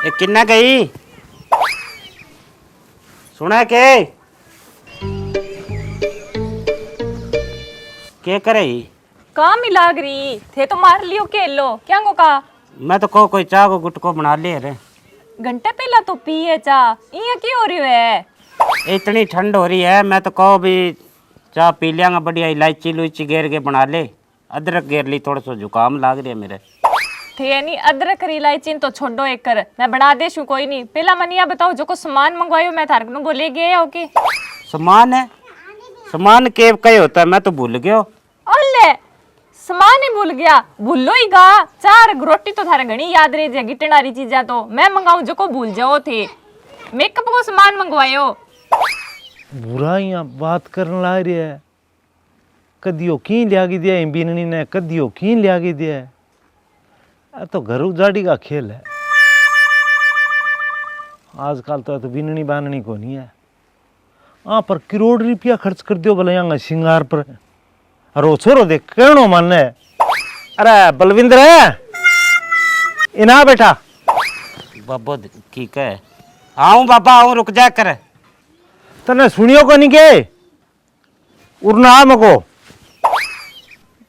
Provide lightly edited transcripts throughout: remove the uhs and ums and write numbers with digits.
ए किन्ना गई सुना के करे काम ही लाग रही थे तो मार लियो केलो क्या गो का। मैं तो को कोई चाह को गुटको बना ले रे। घंटे पहला तो पिए चाह इया की हो रही है। इतनी ठंड हो रही है मैं तो कहो भी चाह पी लिया बढ़िया इलायची लुइची घेर के बना ले। अदरक घेर ली थोड़ा सा जुकाम लाग रही है मेरे थे नहीं अदरक इलायची तो छोड़ो एक कर मैं बना दे शू कोई नहीं। पहला मनिया बताओ जो को सामान मंगवायो मैं थारक नु बोले गए हो के सामान है सामान के कहे होता है मैं तो भूल गयो। ओले सामान ही भूल गया भूलो ही गा चार रोटी तो थारे घनी याद रह जाएगी टिनारी चीजा तो मैं मंगाऊं जो को भूल जाओ थे। मेकअप को सामान मंगवायो बुराइयां बात करने ला रही है। कदियो की लिया दिया बीननी ने कदियो की लिया दिया तो घर उजाड़ी का खेल है। आजकल तो बीननी बाननी को नहीं है। हाँ पर करोड़ रुपया खर्च कर दियो भले यहाँ सिंगार पर। अरे वो छोरो देख कहनो मन है। अरे बलविंदर है इना बेटा बाबो की कहे आऊं बाबा आऊं रुक जा कर तने सुनियो को नहीं के उड़ना मको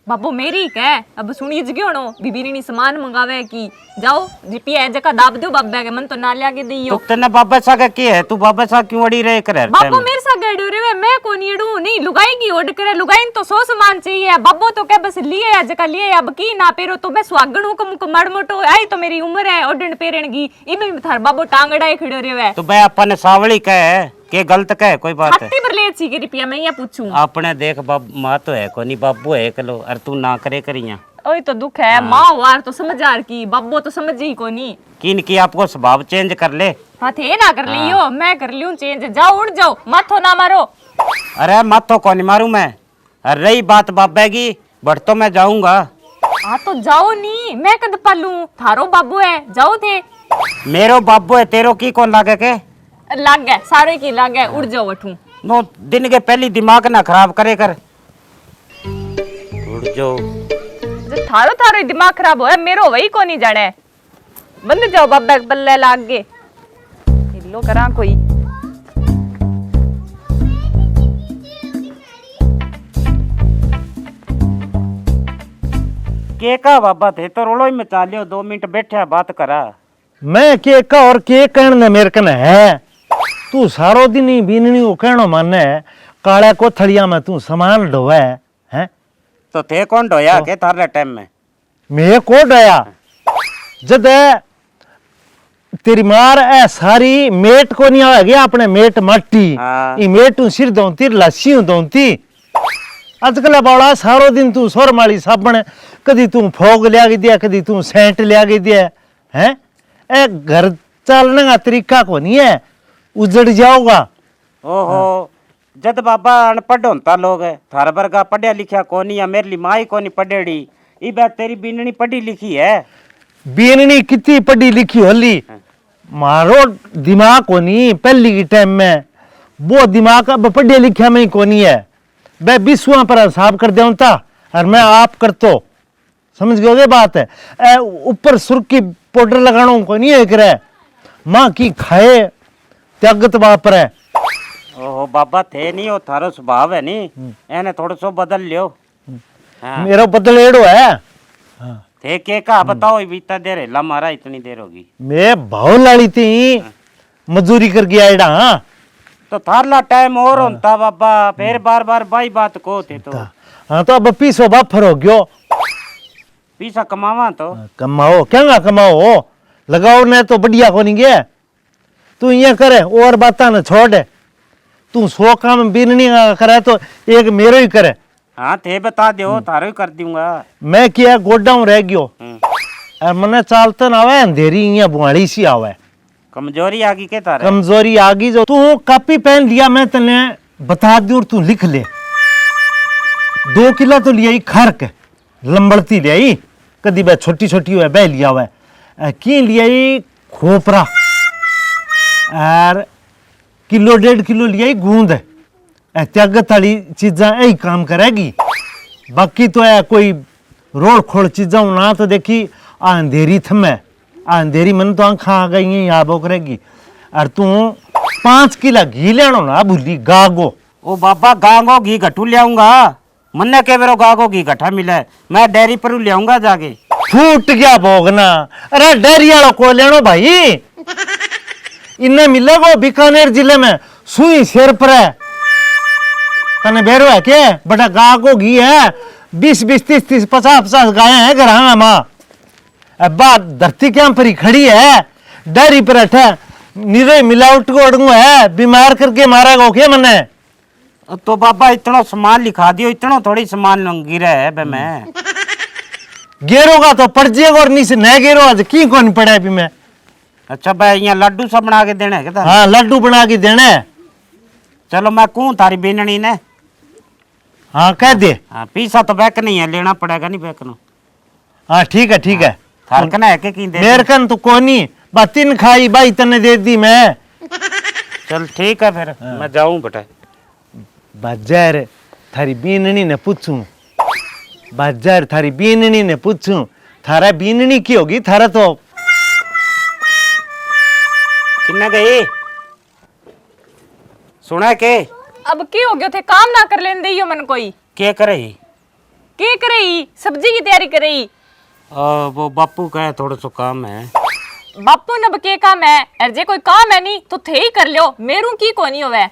बाबू मेरी कह अब सुनिए जगह नो बीबी सामान मंगावे की जाओ जीपी है जका दाब दो बाबा के मन तो ना लिया के दियो। तो तने बाबा सा का की है तू बाबा सा क्यों अड़ी रहे करे बाबू मेरे साथ गड़ो रे मैं कौन एडू नहीं लुगाई की ओड करे लुगाई तो सो सामान चाहिए बाबू तो क्या बस लिए या जका लिए अब की ना पेरो तो मैं स्वागण हूं कम मड़ मोटो आई तो मेरी उम्र है ओडन पेरन की इमे थार बाबू टांगड़ा ही खड़ो रे तो भाई अपन सावली कहे के गलत कहे कोई बात है। हट्टी पर ले सी के रुपया मैं ये पूछूं अपने देख बाब मां तो है कोनी बाबू है कलो और तू ना करे करिया ओए तो दुख है मां वार तो समझदार की बाबू तो समझ ही कोनी किन की आपको स्वभाव चेंज कर ले। हाँ थे ना कर लियो मैं कर लियो चेंज जाओ उड़ जाओ माथो ना मारो। अरे माथो कौन मारू मैं अरे रही बात बाबा की बढ़ तो मैं जाऊंगा। हाँ तो जाओ नहीं मैं कद पालू थारो बाबू है जाओ थे मेरो बाबू है तेरो की कौन लागे के लाग गए सारे की लाग गए उड़ जाओ वठू नो दिन के पहली दिमाग ना खराब करे कर उड़ जाओ जो थारो थारो दिमाग खराब हो मेरो वही को नहीं जाने बंद जाओ बाबा बल्ले लाग गए लो करा कोई के का बाबा थे तो रोलो ही मचा लियो 2 मिनट बैठा बात करा। मैं के का और के कहने मेरे कने है तू सारो दिन ही बीननी को कहनो माने काले को थड़िया में तू सामान ढोवे हैं तो थे कौन ढोया के थारे टाइम में मैं को ढोया जद तेरी मार ए सारी मेट को नहीं आ गया अपने मेट मट्टी ई मेट सिर दौती लस्सी दौती आजकल बाड़ा सारो दिन तू सोर माली साबण कदी तू फोग लिया दिया कदी तू सेंट लिया दिया हैं ए घर चलने का तरीका को नहीं है उजड़ जाओगा। ओहो जद बाबा अनपढ़ होता लोग थार वर्गा पढ़िया लिखा कोनी या मेरी माँ ही कोनी पढ़ेड़ी ई बात तेरी बीननी पढ़ी लिखी है। बीननी कितनी पढ़ी लिखी होली मारो दिमाग कोनी पहली की टाइम में वो दिमाग अब पढ़े लिखा में ही कोनी है। मैं 20वां पर हिसाब कर दूं था और मैं आप कर तो समझ गए बात है। ऊपर सुर्ख की पाउडर लगाना को नहीं है करे माँ की खाए त्यागत वापर है। ओहो बाबा थे नहीं वो थारो स्वभाव है नी एने थोड़ा सो बदल लियो। हाँ। मेरा बदल एड़ो है हाँ। थे के का बताओ बीता देर है हमारा इतनी देर होगी मैं भाव लाड़ी थी मजदूरी कर गया एडा हाँ तो थारला टाइम और होता बाबा फिर बार बार बाई बात को थे तो हाँ तो अब पीसो बाफर हो गयो पैसा कमावा तो कमाओ क्या कमाओ लगाओ ने तो बढ़िया को नहीं गया तू ये करे और बाता न छोड़ तू 100 काम बीननी करे तो एक मेरो ही करे। हाँ थे बता दो थारो ही कर दूंगा मैं किया गोडाऊ रह गयो और मने चालते ना आवे अंधेरी यहाँ बुआड़ी सी आवे कमजोरी आ गई के तारे कमजोरी आ गई जो तू कॉपी पेन लिया मैं तने बता दूं तू लिख ले 2 किलो तो लिया खर के लंबड़ती लिया कदी बह छोटी छोटी हुए बह लिया हुआ की लिया खोपरा और 1.5 किलो लिया गूंद त्यागत वाली चीजा यही काम करेगी बाकी तो है कोई रोड खोड़ चीजा ना तो देखी अंधेरी थमे अंधेरी मन तो आंखा आ गई है यहाँ बोकरेगी और तू 5 किलो घी लेनो ना भूली गागो। ओ बाबा गांगो घी घटू ले आऊंगा, मन्ने के बेरो गागो घी घटा मिले, मैं डेयरी पर ले आऊंगा जाके। फूट गया भोगना, अरे डेयरी वालों को लेनो भाई, इन्हें मिलेगो बीकानेर जिले में सुई शेर पर है। तने बेरो है के बड़ा गागो घी है, 20-20, 30-30, 50-50 गाय है घर माँ। अब बात धरती क्या पर ही खड़ी है, डेयरी पर अठे निरे मिलावट को अड़ंगो है, बीमार करके मारेगा क्या मने। तो बाबा इतना सामान लिखा दियो, इतना थोड़ी सामान गिरा है बे मैं। गेरोगा तो पड़ जाएगा और नीचे न गेरो आज की कौन पड़ा है भी मैं। अच्छा भाई यहाँ लड्डू सब बना के देने है क्या? हाँ लड्डू बना के देने। चलो मैं कहूँ तारी बेननी ने। हाँ कह दे। हाँ पीसा तो बैक नहीं है, लेना पड़ेगा नहीं बैक नो। हाँ ठीक है ठीक है। थारकना है कि दे मेरे कन तो कोनी बातिन खाई बाई तने दे दी मैं। चल ठीक है फिर मैं जाऊँ बेटा। बाजार थारी बीननी ने पूछूं, बाजार थारी बीननी ने पूछूं, थारा बीननी की होगी थारा तो किन्ना गई सुना के अब की हो गयो थे, काम ना कर लेन दियो मन कोई। क्या करे? के करई? सब्जी की तैयारी करई। वो बापू का थोड़ा सा काम है। बापू नब के काम है, अरे जे कोई काम है नहीं तो थे ही कर लियो, मेरू की कोनी होवे।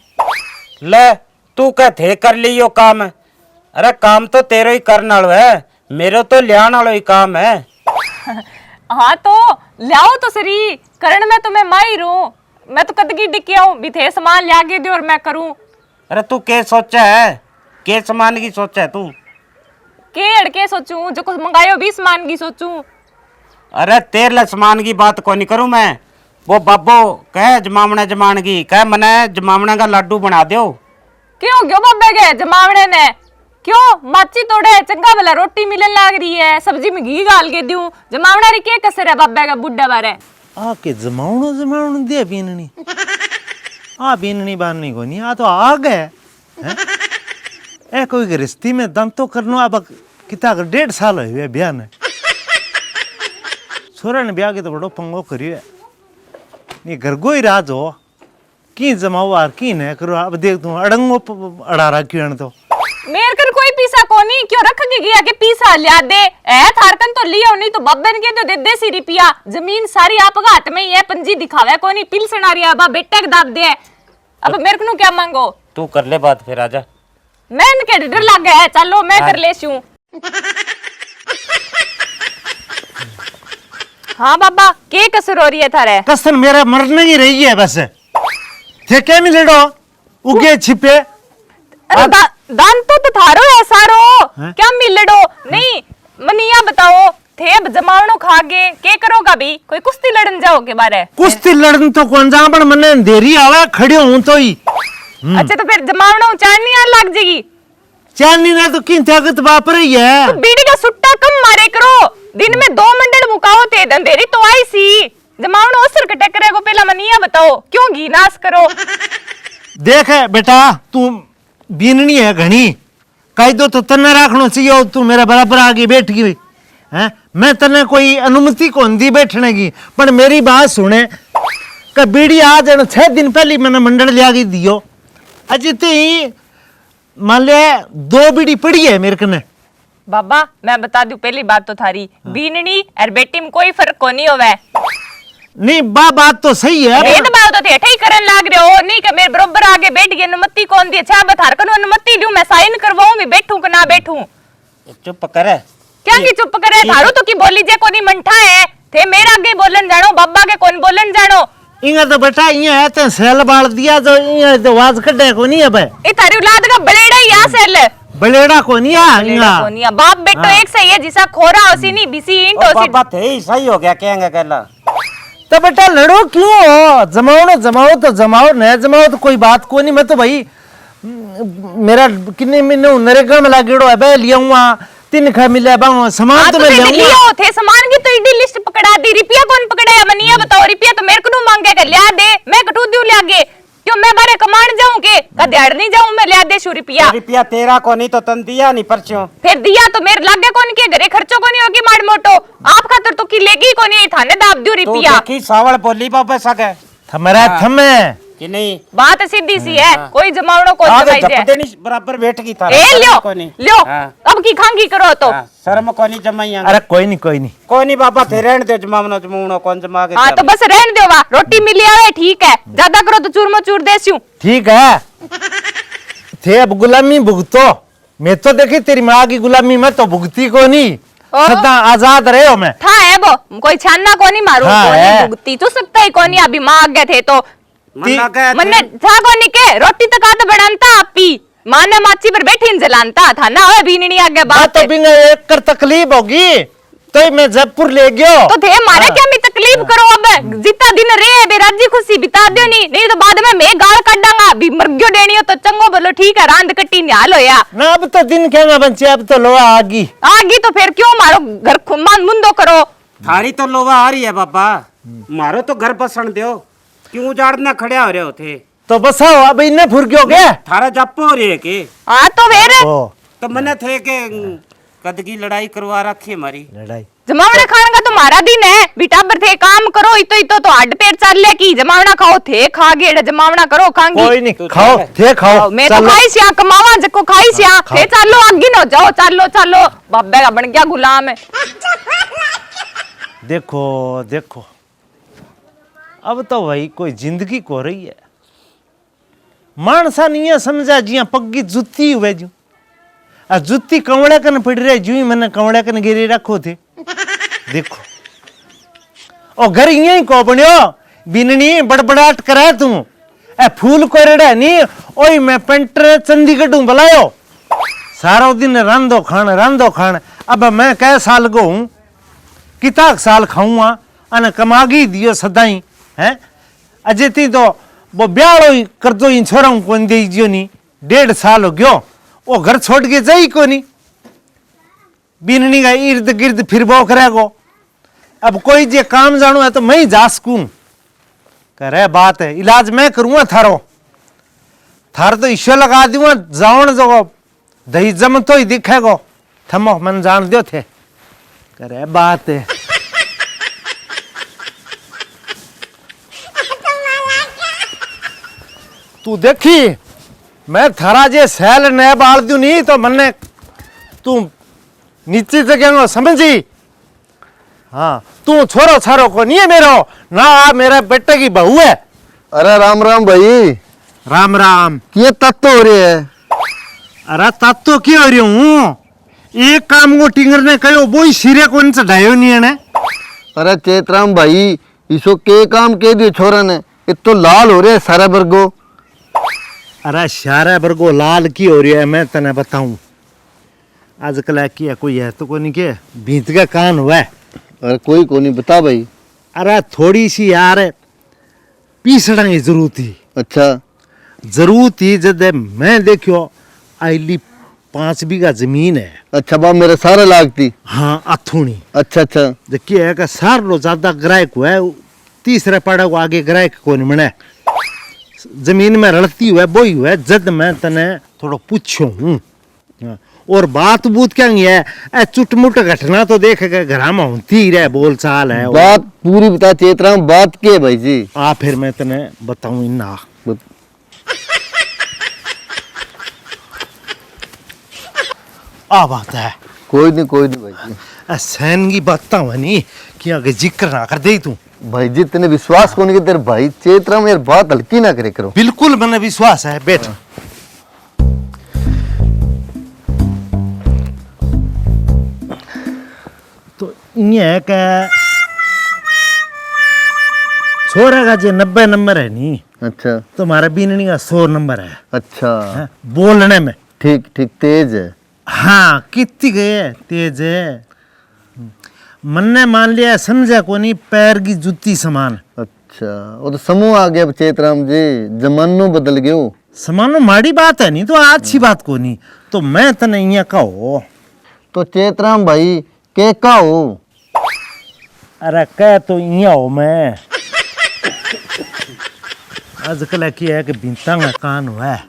ले तू कह थे कर लियो काम, अरे काम तो तेरो ही करने वालो है, मेरो तो लियान वालो ही काम है। हाँ तो लाओ तो सरी, करण में तो मैं माहिर हूँ, मैं तो कदगी डिकिया हूँ भी थे सामान लिया के दे और मैं करूँ। अरे तू के सोचा है, के सामान की सोचा है तू? के अड़के सोचूं, जो कुछ मंगायो 20 मान की सोचूं। अरे तेरे सामान की बात को नहीं करूँ मैं, वो बाबो कह जमावने जमान की कह मने जमावने का लड्डू बना दो। क्यों क्यों बाबे के जमावने ने क्यों माची तोड़े, चंगा भला रोटी मिलन लाग रही है, सब्जी में घी गाल के दूं, जमावना री के कसर है बाबे का बुड्ढा बारे। आके जमावनो दे बीननी आ बीननी बाननी को नहीं आ तो आ गए ए कोई गृहस्थी में दम तो करनो। अब कितना 1.5 साल हुए ब्याह ने, छोरा ने ब्याह के तो बड़ो पंगो करियो नहीं घर को ही राज हो की जमाओ आर की न करो। अब देख तू अड़ंगो अड़ा रखियो तो मेर कर कोई पीसा कोनी, क्यों रख के गया के पीसा लिया दे ए थारकन तो लियो नहीं तो बब्बन के तो दे सी रुपया, जमीन सारी आप हाथ में ही है, पंजी दिखावे कोनी, पिलसन आ रही है बा बेटे के दाब दे। अब मेरे को क्या मांगो? तू कर ले बात फिर आजा। मैं इनके डर लग गया है, चलो मैं कर लेशूं। हाँ बाबा के कसर हो रही है थारे? कसर मेरा मरने ही रही है बस, थे क्या मिलेडो उगे छिपे। अरे दान तो थारो है सारो, क्या मिलड़ो नहीं मनिया बताओ थे जमावनो खागे के करोगा भी? कोई कुश्ती लड़न जाओ के बारे? कुश्ती लड़न तो कौन जा पर मने अंधेरी आवे खड़े हूं तो ही। अच्छा तो फिर जमावनो चांदनी आ लग जाएगी। चांदनी ने तो की ताकत वापर ही है। तो बीड़ी का सुट्टा कम मारे करो, दिन में 2 मंडल मुकाओ ते अंधेरी तो आई सी, जमावनो असर कटे करेगो पहला मनिया बताओ, क्यों घी नाश करो? देख बेटा तू बीननी है घनी, कायदो तो तन्ने रखनो चाहिए, तू मेरे बराबर आगे बैठ गई है, मैं तन्ने कोई अनुमति कौन दी बैठने की। पर मेरी बात सुने का बीड़ी आज 6 दिन पहले मैंने मंडल लिया के दियो, अजित ही मान ले 2 बीड़ी पड़ी है मेरे कने। बाबा मैं बता दूं पहली बात तो थारी बीननी और बेटी में कोई फर्क को नहीं होवे। नहीं बात तो सही है, भेदभाव तो थे ठीक करन लाग रहे हो, नहीं कि मेरे बरोबर आगे बैठ गए, अनुमति कौन दी? अच्छा बता कनो अनुमति लूं, मैं साइन करवाऊं भी, बैठूं कि ना बैठूं? चुप करे क्या की चुप करे? थारो तो की बोली जे कोनी मंठा है, थे मेरे आगे बोलन जानो, बाबा के कौन बोलन जानो? इंगा तो बेटा इया है तो सेल बाल दिया जो इया तो वाज कटे को नहीं है बे। ए थारी औलाद का बलेड़ा ही आ सेल बलेड़ा को नहीं है इंगा को नहीं, बाप बेटो एक सही है, जिसा खोरा होसी नहीं बिसी ईंट होसी। बाबा थे ही सही हो गया कहेंगे कहला। तो बेटा लड़ो क्यों हो, जमाओ ना जमाओ तो जमाओ, न जमाओ तो कोई बात को नहीं। मैं तो भाई मेरा किन्ने महीने नरेगा में लागेड़ो है बे, लिया हुआ 3 खा मिले बाऊ सामान तो मैं ले लियो थे सामान की तो ईडी लिस्ट पकड़ा दी, रुपया कौन पकड़ाया? मनिया बताओ, रुपया तो मेरे को नु मांगे कर लिया दे, मैं कटू दूं ले आगे, क्यों मैं बारे कमाण जाऊं के? का दिहाड़ नहीं जाऊं मैं, लिया दे 100 रुपया। रुपया तेरा को नहीं तो तन दिया नहीं परचो। फिर दिया तो मेरे लागे कौन के घरे खर्चो को नहीं होगी माड़ मोटो, आप खातर तो की लेगी को नहीं, थाने दाब दियो तू रुपया। देखी सावल बोली बाबा सके थमरा थमे कि नहीं, बात सीधी सी है, कोई जमावड़ो को आगे जमाई झप दे। देनी बराबर बैठ गई था। ए लियो लियो, हाँ। अब की खांगी करो तो। हाँ, शर्म को नहीं जमाई। अरे कोई नहीं कोई नहीं कोई नहीं बाबा थे रहने दे, जमावनो जमुनो कौन जमा के। हाँ तो बस रहने दो, वा रोटी मिली आवे ठीक है, ज्यादा करो तो चूरमा चूर देस्यू। ठीक है थे अब गुलामी भुगतो, मैं तो देखी तेरी माँ की गुलामी में तो भुगती को नहीं, सदा आजाद रहे हो मैं। था है वो कोई छानना को नहीं मारू, हाँ, को नहीं है। भुगती तू सकता ही को नहीं, अभी माँ आगे थे तो मन्ना गए मन्ने था को नहीं के रोटी तक आते बनाता आपी माँ ने माची पर बैठी जलानता था ना, हो बीननी आगे बात तो बिना एक कर तकलीफ होगी तो मैं जयपुर ले गयो तो थे मारे क्या मैं तकलीफ करो, अब जितना दिन रहे बेराजी खुशी बिता दियो नहीं तो बाद में मैं गाल काटांगा, अभी मर गयो देनी हो तो चंगो बोलो ठीक है, रांद कट्टी निहाल होया ना। अब तो दिन क्या ना बंचे, अब तो लोहा आगी आगी तो फिर क्यों मारो घर खुमान मुंदो करो। थारी तो लोवा आ रही है बाबा, मारो तो घर बसन दो, क्यों उजाड़ना खड़े हो रहे हो थे। तो बसाओ अब इन्हें फुर गयो क्या थारा जप्पो हो रही है के। हाँ तो फिर तो मने थे के कद की लड़ाई करवा रखी हमारी। लड़ाई जमावड़ा खाने का तो मारा दिन है, बिटाबर थे काम करो इतो तो हड्ड पेट चाल ले की जमावड़ा खाओ थे खा गे जमावड़ा करो खांगी। कोई नहीं खाओ थे खाओ, मैं तो खाई सिया कमावा जको खाई सिया थे चालो आगे न जाओ, चालो चालो बाबे का बन गया गुलाम है। देखो देखो अब तो भाई कोई जिंदगी को रही है, मानसा नहीं है समझा जिया पग्गी जुत्ती हुए जू आ जुत्ती कवड़ा कन पड़ रहे जू ही मैंने कवड़ा कन गिरी रखो थे। देखो ओ घर यही को बनियो बिननी बड़बड़ाट करे तू ए फूल को रेड़ा नहीं ओई मैं पेंटर चंडीगढ़ बुलायो सारा दिन रांधो खान। अब मैं कै साल को हूं, किताक साल खाऊंगा अने कमागी दियो सदाई है अजय ती तो वो ब्याह कर दो इन छोरा कौन दे जियो नहीं, 1.5 साल हो गयो वो घर छोड़ के जाई को नहीं, बिननी का इर्द गिर्द फिर बोख रहेगो। अब कोई जे काम जानो है तो मैं ही जा सकूं, करे बात है इलाज मैं करूंगा थार तो ईश्वर लगा दूंगा जाओन जो दही जम तो ही दिखेगो, थमो मन जान दियो थे, करे बात है। तू देखी मैं थारा जे सैल न बाल दू नहीं तो मन्ने तू नीचे जगह समझी। हाँ तू छोरो छारो को नहीं है मेरो ना, मेरा बेटे की बहू है। अरे राम राम भाई। राम राम। ये तत्व हो रही है। अरे तत्व क्यों हो रही हूँ, एक काम को टिंगर ने कहो वो ही सिरे को चढ़ायो नहीं है। अरे चेतराम भाई इसो के काम के दियो छोरा ने, ये तो लाल हो रहे है सारा बरगो। अरे सारा बरगो लाल की हो रही है, मैं तने बताऊं आजकल की है कोई है तो कोई नहीं के भीत का कान हुआ है। अरे कोई को नहीं बता भाई। अरे थोड़ी सी यार पीसड़ा की जरूरत थी। अच्छा जरूरत थी जब मैं देखियो आईली 5 बीघा जमीन है। अच्छा बाप मेरे सारा लागती। हाँ अथुणी। अच्छा अच्छा देखिए है कि सार लो ज्यादा ग्राहक हुआ है, तीसरे पड़ा को आगे ग्राहक को नहीं मने, जमीन में रलती हुआ वो ही हुआ जद मैं तने थोड़ा पूछो हूँ। और बात बूत क्या नहीं है, ए चुटमुट घटना तो देख के घर में होती ही रहे, बोल चाल है बात पूरी बता चेतराम, बात के भाई जी। आ फिर मैं तने बताऊं ना। आ बात है कोई नहीं भाई जी। सैन की बात नहीं कि आगे जिक्र ना कर दे तू। भाई जी तेने विश्वास कौन के तेरे भाई चेतराम यार बात हल्की ना करे करो। बिल्कुल मैंने विश्वास है, बैठ। तो ये है कि छोरा का जो 90 नंबर है नी, अच्छा तो हमारा बीननी का 100 नंबर है। अच्छा बोलने में ठीक ठीक तेज है। हाँ कितनी गए तेज है, मन्ने मान लिया समझा को नहीं पैर की जुत्ती समान। अच्छा वो तो समूह आ गया चेतराम जी, जमानो बदल गयो। समानो माड़ी बात है नहीं तो अच्छी बात को नहीं, तो मैं तने यहाँ कहो तो चेतराम भाई के का हो। अरे कह तो यहाँ हो मैं आजकल की है कि बिंता का कान हुआ है।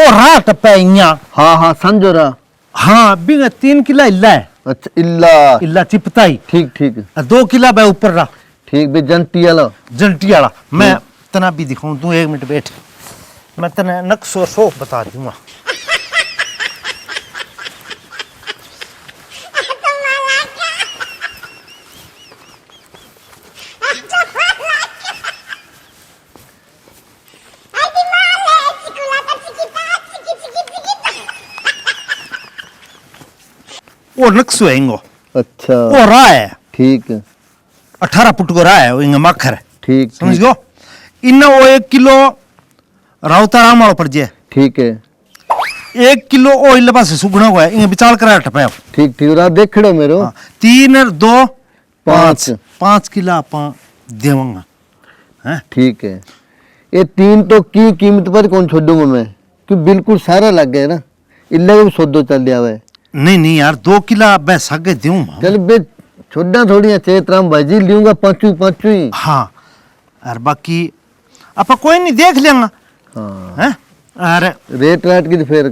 ओ रहा टप्पा इया हाँ हाँ समझो रहा। हाँ बिंग 3 किला इल्ला है अच्छा इल्ला इल्ला चिपताई ठीक ठीक 2 किला बे ऊपर रहा ठीक बे जंती वाला जंटी वाला। मैं तना भी दिखाऊं तू 1 मिनट बैठ मैं तना नक्शो सो बता दूंगा। वो नक्शो है इंगो अच्छा वो रहा है ठीक 18 फुट को रहा है वो इंगा मखर है ठीक समझ गयो। इन वो 1 किलो राउता राम वालो पड़ जाए ठीक है 1 किलो ओ इल्ला पास सुगना हुआ है इंगे विचार करा टपा ठीक ठीक रहा देखड़ो मेरो 3 और 2 5 5 किला आपा देवंगा हैं ठीक है। ये 3 तो की कीमत पर कौन छोड़ूंगा मैं क्यों बिल्कुल सारा लग गया ना इल्ला भी सौदो चल लिया है। नहीं नहीं यार 2 किला मैं सगे दूं चल बे छोड़ना थोड़ी है चेतराम भाई जी लूंगा पांचू ही हाँ और बाकी आपा कोई नहीं देख लेंगा हाँ हैं अरे रेट राट की तो फिर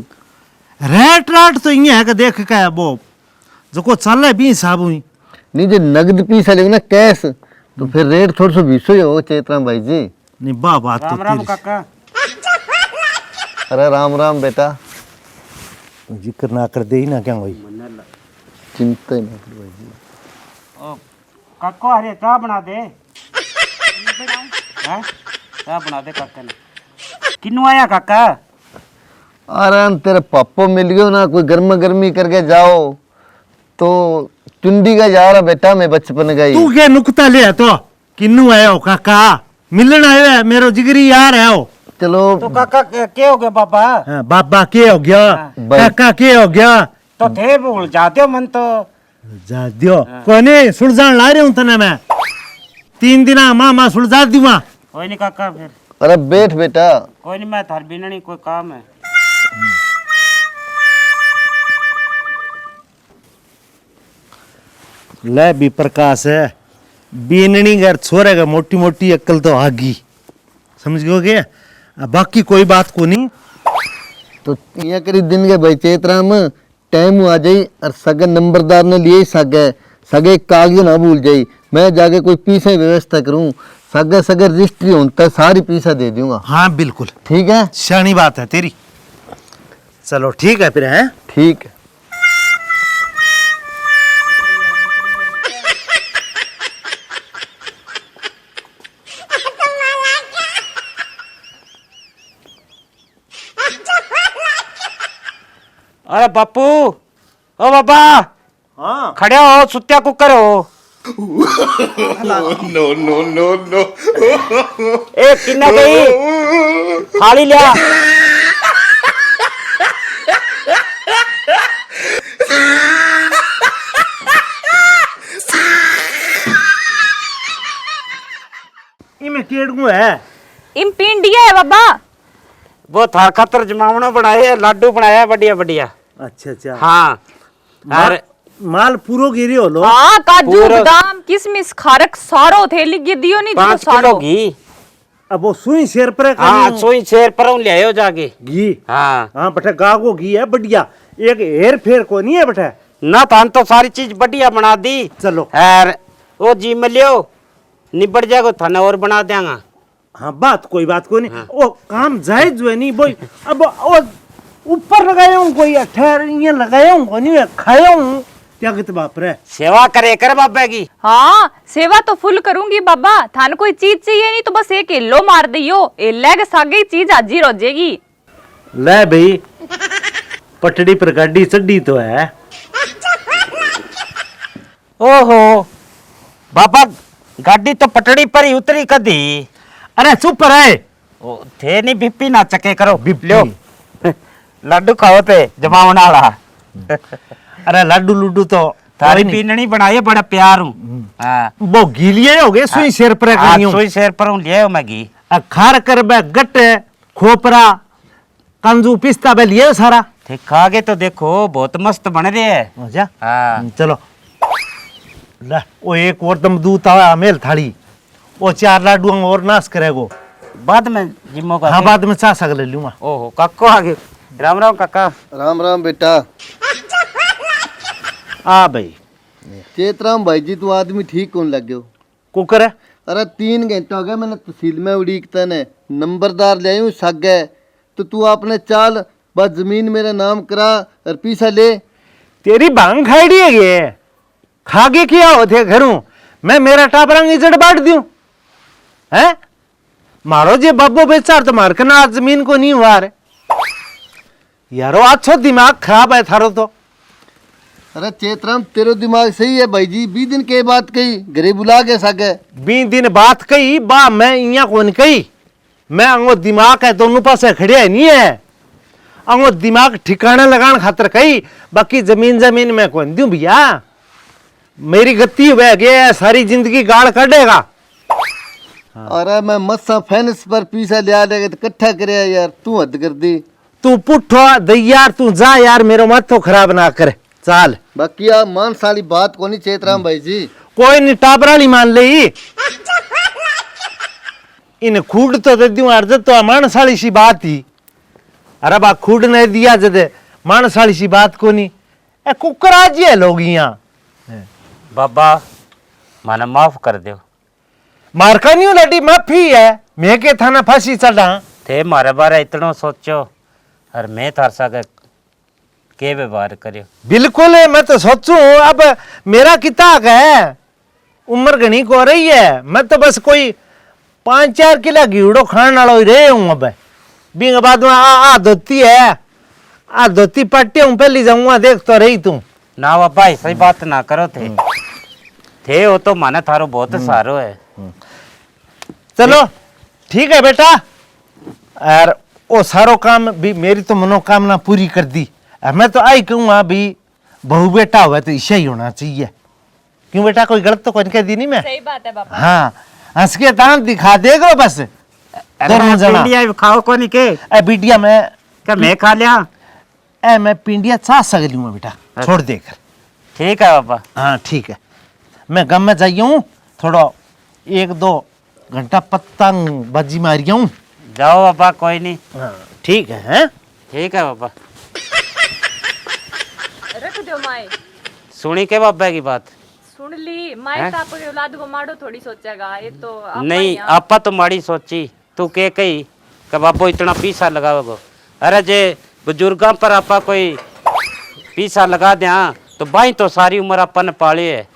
रेट राट तो ये है कि देख के वो जो को चल है 20 साहब हुई नहीं जो नगद पीसा लेगा ना कैश तो फिर रेट थोड़ा सा 20 ही हो चेतराम भाई जी। नहीं बा बात तो राम राम तेरी काका। अरे राम राम बेटा जिक्र ना कर दे ही ना क्या भाई चिंता ही ना करो भाई जी। ओ काको अरे चाह बना दे हैं चाह बना दे काका ने किन्नू आया काका। अरे तेरे पापो मिल गयो ना कोई गर्मा गर्मी करके जाओ तो चुंडी का जा रहा बेटा मैं बचपन का ही। तू क्या नुकता ले तो किन्नू आया हो काका मिलना आया है मेरो जिगरी यार है हो चलो तो काका क्या हो गया बाबा। हाँ, बाबा के हो गया भाई। काका के हो गया तो थे भूल जाते हो मन तो जा दियो कोने सुलझान ला रहे हूं तने मैं 3 दिन मामा सुलझा दूंगा। कोई नहीं काका फिर अरे बैठ बेटा कोई नहीं मैं थार बिना नहीं कोई काम है। ले भी प्रकाश है बीननी घर छोरे का मोटी मोटी अक्ल तो आगी समझ गयो के बाकी कोई बात को नहीं। तो ये करी दिन के भाई चेतराम टाइम आ जाई और सगे नंबरदार ने लिए सगे कागज ना भूल जाई मैं जाके कोई पीछे व्यवस्था करूं सगे सगे रजिस्ट्री होता सारी पीछा दे दूंगा। हाँ बिल्कुल ठीक है शानी बात है तेरी। चलो ठीक है फिर है ठीक है। अरे बापू ओ बाबा हाँ खड़े हो सुत्या कुकर हो no. ए किन्ना गई थाली लिया। इमे केड़गू है इम पिंडिया है बाबा। वो थार खातर जमावना बनाए है लाडू बनाया बढ़िया बढ़िया। अच्छा अच्छा हाँ अरे माल पूरो गिरी हो लो हाँ काजू पूरा- बादाम किशमिश खारक सारो थैली गे दियो नहीं 5 सारो किलो घी। अब वो सुई शेर पर हाँ सोई शेर पर ले आयो जाके। घी हाँ हाँ बटे गागो घी है बढ़िया एक हेर फेर को नहीं है बटे ना थान तो सारी चीज बढ़िया बना दी। चलो और वो जी में लियो निबड़ जाएगा थाना और बना देंगा। हाँ बात कोई बात को नहीं वो काम जायज जो है नहीं बोई अब वो ऊपर लगाया हूँ कोई ठहर ये लगाया हूँ नहीं खाया हूँ क्या कहते बाप रे सेवा करे कर बाबा की। हाँ सेवा तो फुल करूंगी बाबा। थान कोई चीज चाहिए नहीं तो बस एक एल्लो मार दियो एल्ला के सागे चीज हाजिर हो जाएगी। ले भाई पटड़ी पर गाड़ी चढ़ी तो है। ओहो बाबा गाड़ी तो पटड़ी पर ही उतरी कदी। अरे चुप रहे ओ थे नहीं बिप्पी ना चके करो बिप्पी। लो लड्डू खाओ ते जमावना वाला। अरे लड्डू लुड्डू तो थारी कोई नहीं। पीननी बनाई है बड़ा प्यार हूँ। हाँ वो गीलिए हो गए सुई शेर पर हाँ, करियो सोई शेर पर हूँ लिया मैं घी। खार कर बे गट खोपरा कंजू पिस्ता बे लिए सारा ठीक खागे तो देखो बहुत मस्त बन रहे है। अच्छा हाँ चलो ले वो एक और दम दूध आया मेल थाली वो 4 लाडू और नाश करेगो बाद में जिम्मो का हाँ बाद में चाह सक ले लूंगा ओहो काको आगे राम राम काका। राम राम बेटा। आ भाई चेतराम भाई जी, तू आदमी ठीक कौन लग गयो? कुकर है। अरे 3 घंटे हो गए मैंने तहसील में उड़ीकता ने, नंबरदार ले आयूं सग है, तो तू अपने चाल बस जमीन मेरे नाम करा और पीछा ले। तेरी भांग खाईडी है ये, खागे क्या होते घरों मैं मेरा टापरंग इजड़ बांट दूं है? मारो जे बाबू बेचार तो मार के ना जमीन को नहीं हुआ रे यारो, अच्छो दिमाग खराब है थारो तो। अरे चेतराम तेरो दिमाग सही है भाई जी, 20 दिन के बात कही घरे बुला के सके। 20 दिन बात कही बा, मैं इया कौन कही, मैं अंगो दिमाग है दोनों पास खड़े है नहीं है, अंगो दिमाग ठिकाना लगान खातर कही, बाकी जमीन जमीन में कौन दूं भैया, मेरी गति बह गया सारी जिंदगी गाड़ काटेगा। अरे मैं मस्सा फैंस पर पीछा लिया लेगा तो इकट्ठा करे यार, तू हद कर दी। तू पुठो दैयार, तू जा यार, मेरो माथो खराब ना करे चाल। बाकी आप मान साली बात को नहीं चेतराम भाई जी। कोई नहीं टाबराली मान ले, इन खूड तो दे दूं अर्ज तो मानसाली सी बात ही। अरे बा खूड नहीं दिया जदे मानसाली सी बात को नहीं, ए कुकरा जी है लोग यहाँ। बाबा माना माफ कर दो। मारका नहीं लड़ी माफी है, मैं के थाना फांसी चढ़ा थे मारे बारे इतना सोचो और मैं थार सके के व्यवहार करियो। बिल्कुल है, मैं तो सोचूं अब मेरा किताब है, उम्र घनी को रही है, मैं तो बस कोई 5-4 किलो घीड़ो खाने वाला ही रहे हूँ। अब बिंग बाद में आ धोती है, आ धोती पट्टी हूँ, पहली जाऊंगा देख तो रही तू ना बाबा ऐसी बात ना करो थे वो तो माने थारो बहुत सारो है। चलो ठीक है बेटा, और वो सारो काम भी मेरी तो मनोकामना पूरी कर दी। मैं तो आई कहूँगा भी बहू बेटा हुआ तो ईशा ही होना चाहिए, क्यों बेटा कोई गलत तो कोई कह दी नहीं मैं। सही बात है पापा। हाँ हंस के दांत दिखा देगा बस दोनों जना। पिंडिया खाओ को नहीं के ए बिटिया मैं क्या मैं खा लिया? ए मैं पिंडिया चा सक लूंगा बेटा, छोड़ देकर। ठीक है बाबा। हाँ ठीक है, मैं गम में जाइए हूँ, थोड़ा 1-2 घंटा पतंग बाजी मारी हूँ। जाओ बाबा कोई नहीं। हाँ ठीक है। हैं ठीक है बाबा। रख दो माए। सुनी के बाबा की बात? सुन ली माए, तो आपके औलाद को मारो थोड़ी सोचेगा, ये तो आपा नहीं ही हैं। आपा तो माड़ी सोची, तू के कही कि बाबू इतना पीसा लगाओगे। अरे जे बुजुर्गों पर आपा कोई पीसा लगा दिया तो भाई तो सारी उम्र आपा ने पाली है,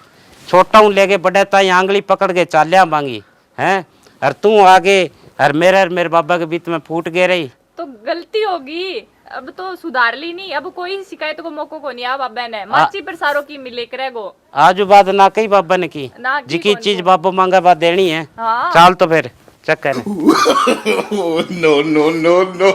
छोटा हूँ लेके बड़े ताई आंगली पकड़ के चालिया मांगी हैं, और तू आगे और मेरे बाबा के बीच में फूट गए रही। तो गलती होगी, अब तो सुधार ली नहीं, अब कोई शिकायत को मौको को नहीं। आ बाबा ने माची पर सारों की मिले करेगो। आज बात ना कही बाबा ने की, ना की जिकी कौन चीज को? बाबू मांगा बात देनी है। हाँ। चाल तो फिर चक्कर no, no, no, no.